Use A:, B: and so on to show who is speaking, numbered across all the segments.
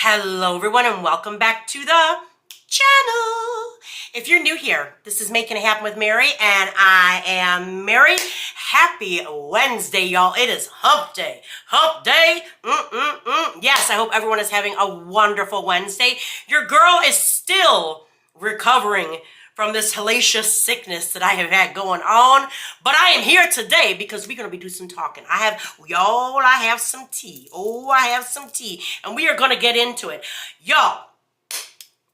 A: Hello everyone and welcome back to the channel. If you're new here, this is Making It Happen with Mary and I am Mary. Happy Wednesday, y'all. It is hump day. Hump day. Yes, I hope everyone is having a wonderful Wednesday. Your girl is still recovering from this hellacious sickness that I have had going on. But I am here today because we're going to be doing some talking. I have some tea. Oh, I have some tea. And we are going to get into it. Y'all,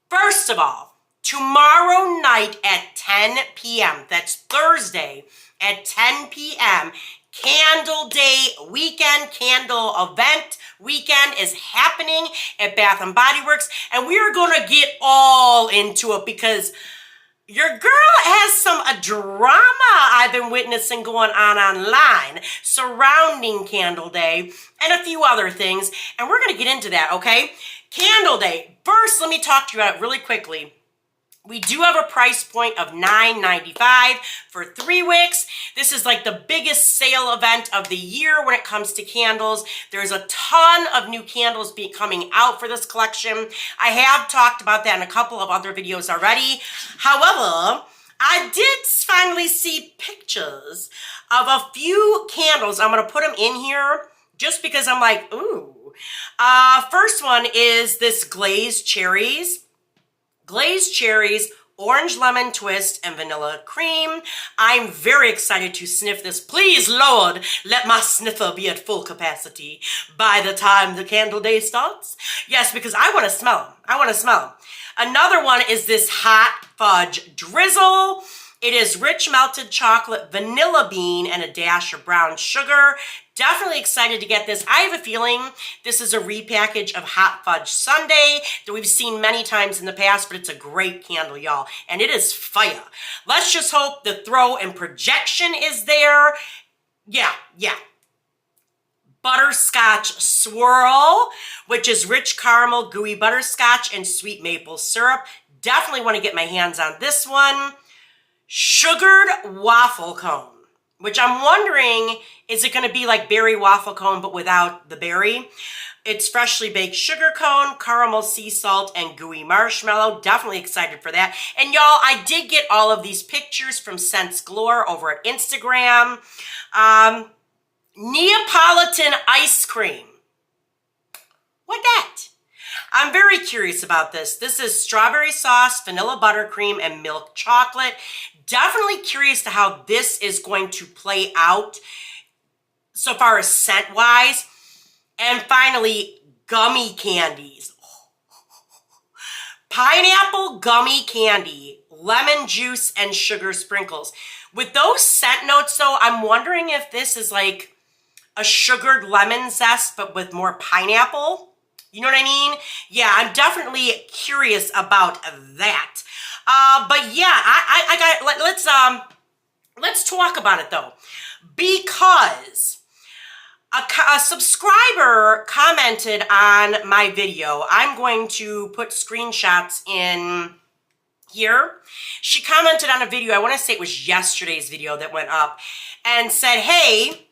A: first of all, tomorrow night at 10 p.m., that's Thursday at 10 p.m., Candle Day weekend, candle event weekend is happening at Bath & Body Works. And we are going to get all into it because your girl has some drama I've been witnessing going on online surrounding Candle Day and a few other things, and we're going to get into that, okay? Candle Day. First, let me talk to you about it really quickly. We do have a price point of $9.95 for 3 wicks. This is like the biggest sale event of the year when it comes to candles. There's a ton of new candles coming out for this collection. I have talked about that in a couple of other videos already. However, I did finally see pictures of a few candles. I'm going to put them in here just because I'm like, ooh. First one is this glazed cherries. Glazed cherries, orange lemon twist, and vanilla cream. I'm very excited to sniff this. Please, Lord, let my sniffer be at full capacity by the time the candle day starts. Yes, because I want to smell them. I want to smell them. Another one is this hot fudge drizzle. It is rich melted chocolate, vanilla bean, and a dash of brown sugar. Definitely excited to get this. I have a feeling this is a repackage of Hot Fudge Sundae that we've seen many times in the past, but it's a great candle, y'all, and it is fire. Let's just hope the throw and projection is there. Yeah. Butterscotch Swirl, which is rich caramel, gooey butterscotch, and sweet maple syrup. Definitely want to get my hands on this one. Sugared waffle cone, which I'm wondering, is it going to be like berry waffle cone but without the berry? It's freshly baked sugar cone, caramel sea salt, and gooey marshmallow. Definitely excited for that. And y'all, I did get all of these pictures from Scents Galore over at Instagram. Neapolitan ice cream. What that? I'm very curious about this. This is strawberry sauce, vanilla buttercream, and milk chocolate. Definitely curious to how this is going to play out so far as scent-wise. And finally, gummy candies. Pineapple gummy candy, lemon juice, and sugar sprinkles. With those scent notes, though, I'm wondering if this is like a sugared lemon zest, but with more pineapple. You know what I mean? Yeah, I'm definitely curious about that. But yeah, let's talk about it though, because a subscriber commented on my video. I'm going to put screenshots in here. She commented on a video, I want to say it was yesterday's video that went up, and said, hey,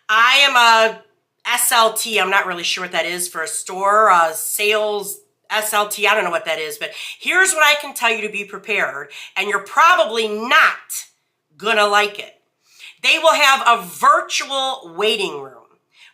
A: I am a SLT, I'm not really sure what that is for a store, sales SLT, I don't know what that is, but here's what I can tell you to be prepared, and you're probably not gonna like it. They will have a virtual waiting room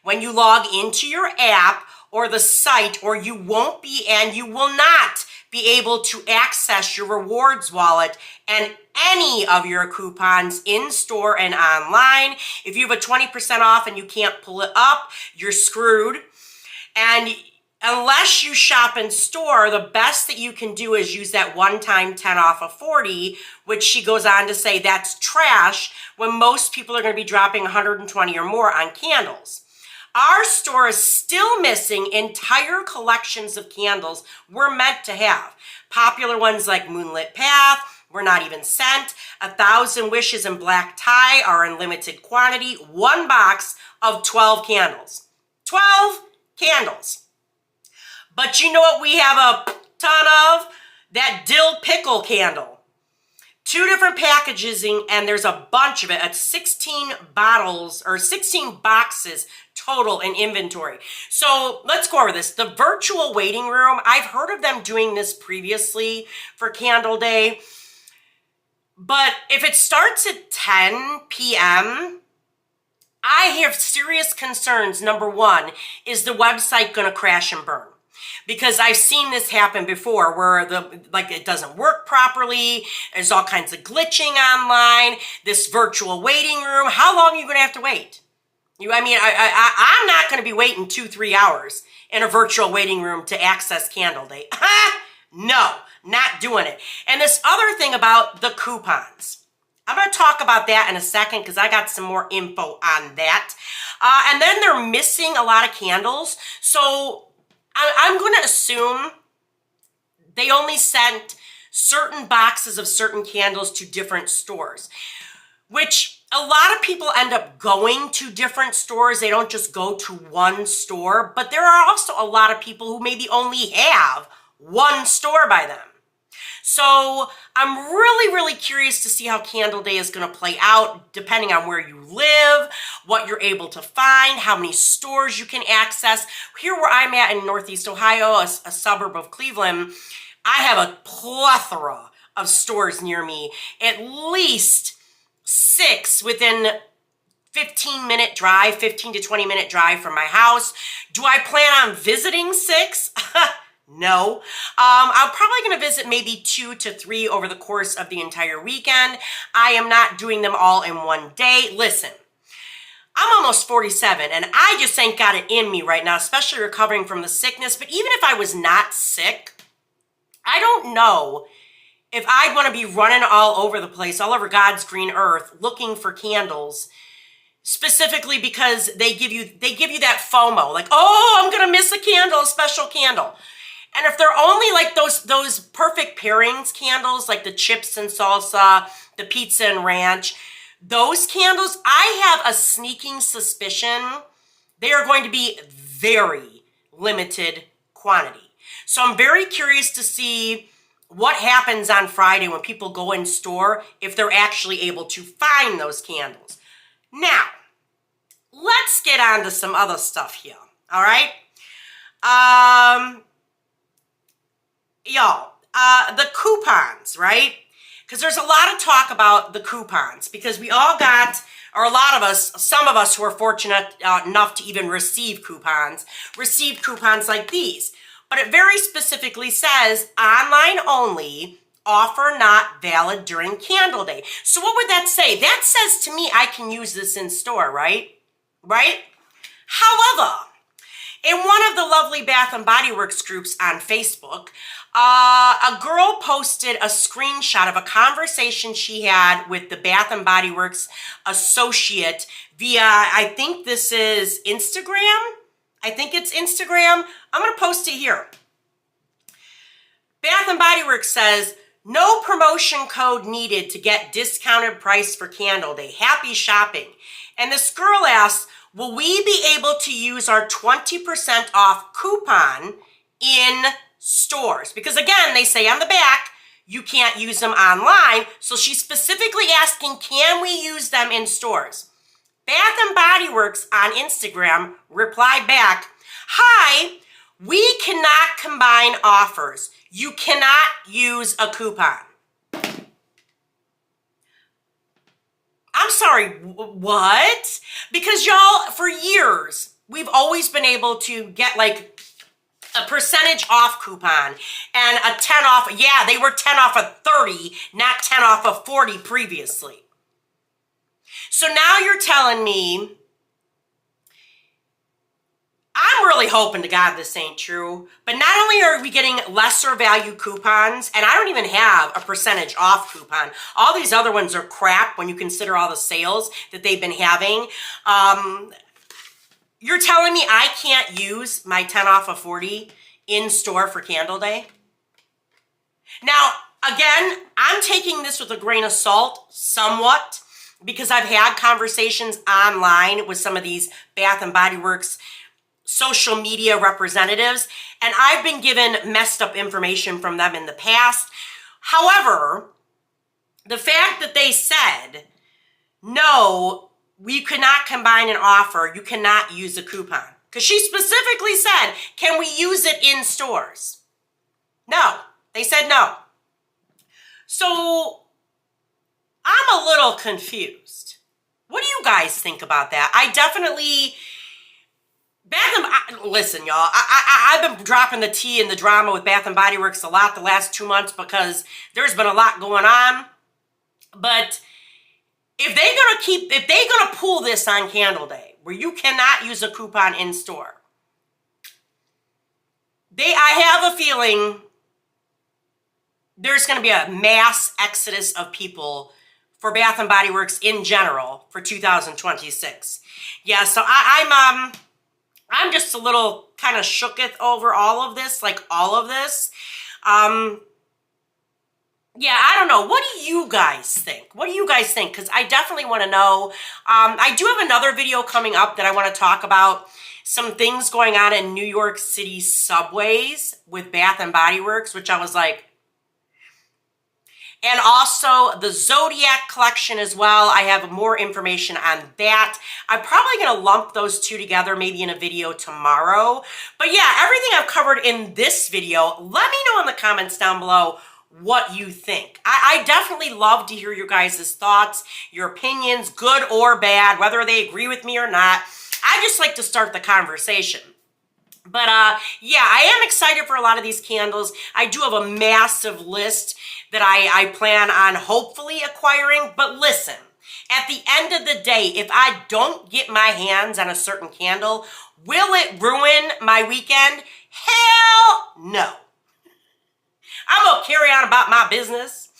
A: when you log into your app or the site, or you won't be, and you will not be able to access your rewards wallet and any of your coupons in store and online. If you have a 20% off and you can't pull it up, you're screwed. And unless you shop in store, the best that you can do is use that one-time 10 off of 40, which she goes on to say that's trash when most people are going to be dropping 120 or more on candles. Our store is still missing entire collections of candles we're meant to have. Popular ones like Moonlit Path were not even sent. 1,000 Wishes and Black Tie are in limited quantity. 1 box of 12 candles. 12 candles. But you know what we have a ton of? That dill pickle candle. 2 different packages, and there's a bunch of it. It's 16 bottles, or 16 boxes total in inventory. So let's go over this. The virtual waiting room, I've heard of them doing this previously for Candle Day. But if it starts at 10 p.m., I have serious concerns. Number one, is the website going to crash and burn? Because I've seen this happen before where it doesn't work properly. There's all kinds of glitching online. This virtual waiting room, how long are you going to have to wait? I'm not going to be waiting 2-3 hours in a virtual waiting room to access Candle Day. No, not doing it. And this other thing about the coupons. I'm going to talk about that in a second because I got some more info on that. And then they're missing a lot of candles. So I'm going to assume they only sent certain boxes of certain candles to different stores, which a lot of people end up going to different stores. They don't just go to one store, but there are also a lot of people who maybe only have one store by them. So I'm really, really curious to see how Candle Day is going to play out, depending on where you live, what you're able to find, how many stores you can access. Here where I'm at in Northeast Ohio, a suburb of Cleveland, I have a plethora of stores near me, at least 6 within 15 to 20 minute drive from my house. Do I plan on visiting 6? No. I'm probably going to visit maybe 2 to 3 over the course of the entire weekend. I am not doing them all in one day. Listen, I'm almost 47 and I just ain't got it in me right now, especially recovering from the sickness. But even if I was not sick, I don't know if I'd want to be running all over the place, all over God's green earth, looking for candles, specifically because they give you that FOMO, like, oh, I'm going to miss a candle, a special candle. And if they're only like those perfect pairings candles, like the chips and salsa, the pizza and ranch, those candles, I have a sneaking suspicion they are going to be very limited quantity. So I'm very curious to see what happens on Friday when people go in store, if they're actually able to find those candles. Now, let's get on to some other stuff here, all right? Y'all, the coupons, right? Because there's a lot of talk about the coupons because we all got, or a lot of us, some of us who are fortunate enough to even received coupons like these. But it very specifically says online only, offer not valid during Candle Day. So what would that say? That says to me I can use this in store, right? Right? However, in one of the lovely Bath and Body Works groups on Facebook, a girl posted a screenshot of a conversation she had with the Bath and Body Works associate via, I think this is Instagram. I think it's Instagram. I'm going to post it here. Bath and Body Works says, no promotion code needed to get discounted price for Candle Day. Happy shopping. And this girl asked, will we be able to use our 20% off coupon in stores? Because again, they say on the back, you can't use them online. So she's specifically asking, can we use them in stores? Bath and Body Works on Instagram replied back, hi, we cannot combine offers. You cannot use a coupon. I'm sorry, what? Because y'all, for years, we've always been able to get like a percentage off coupon and a 10 off. Yeah, they were 10 off of 30, not 10 off of 40 previously. So now you're telling me, I'm really hoping to God this ain't true, but not only are we getting lesser value coupons, and I don't even have a percentage off coupon. All these other ones are crap when you consider all the sales that they've been having. You're telling me I can't use my 10 off of 40 in store for Candle Day? Now, again, I'm taking this with a grain of salt somewhat because I've had conversations online with some of these Bath and Body Works social media representatives, and I've been given messed up information from them in the past. However, the fact that they said, no, we could not combine an offer. You cannot use a coupon. Because she specifically said, can we use it in stores? No. They said no. So I'm a little confused. What do you guys think about that? I definitely... listen, y'all, I've been dropping the tea and the drama with Bath & Body Works a lot the last 2 months because there's been a lot going on. But if they're gonna pull this on Candle Day, where you cannot use a coupon in store, I have a feeling there's gonna be a mass exodus of people for Bath & Body Works in general for 2026. Yeah, so I'm just a little kind of shooketh over all of this, like all of this. Yeah, I don't know. What do you guys think? What do you guys think? Because I definitely want to know. I do have another video coming up that I want to talk about some things going on in New York City subways with Bath & Body Works, which I was like, and also the Zodiac collection as well. I have more information on that. I'm probably going to lump those two together maybe in a video tomorrow. But yeah, everything I've covered in this video, let me know in the comments down below what you think. I definitely love to hear your guys' thoughts, your opinions, good or bad, whether they agree with me or not. I just like to start the conversation. But yeah, I am excited for a lot of these candles. I do have a massive list that I plan on hopefully acquiring. But listen, at the end of the day, if I don't get my hands on a certain candle, will it ruin my weekend? Hell no. I'm going to carry on about my business,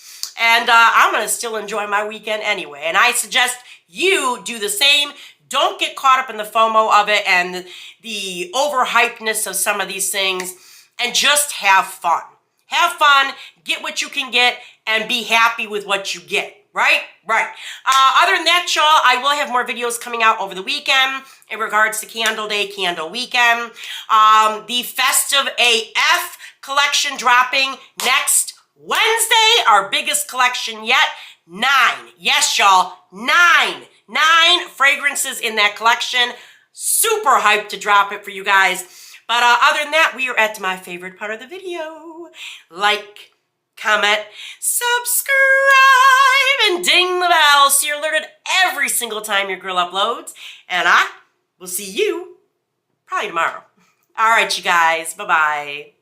A: and I'm going to still enjoy my weekend anyway. And I suggest you do the same. Don't get caught up in the FOMO of it and the overhypeness of some of these things, and just have fun. Have fun, get what you can get, and be happy with what you get, right? Right. Other than that, y'all, I will have more videos coming out over the weekend in regards to Candle Day, Candle Weekend. The Festive AF collection dropping next Wednesday, our biggest collection yet. 9. Yes, y'all, 9 fragrances in that collection. Super hyped to drop it for you guys. But other than that, we are at my favorite part of the video. Like, comment, subscribe, and ding the bell so you're alerted every single time your girl uploads. And I will see you probably tomorrow. All right, you guys. Bye-bye.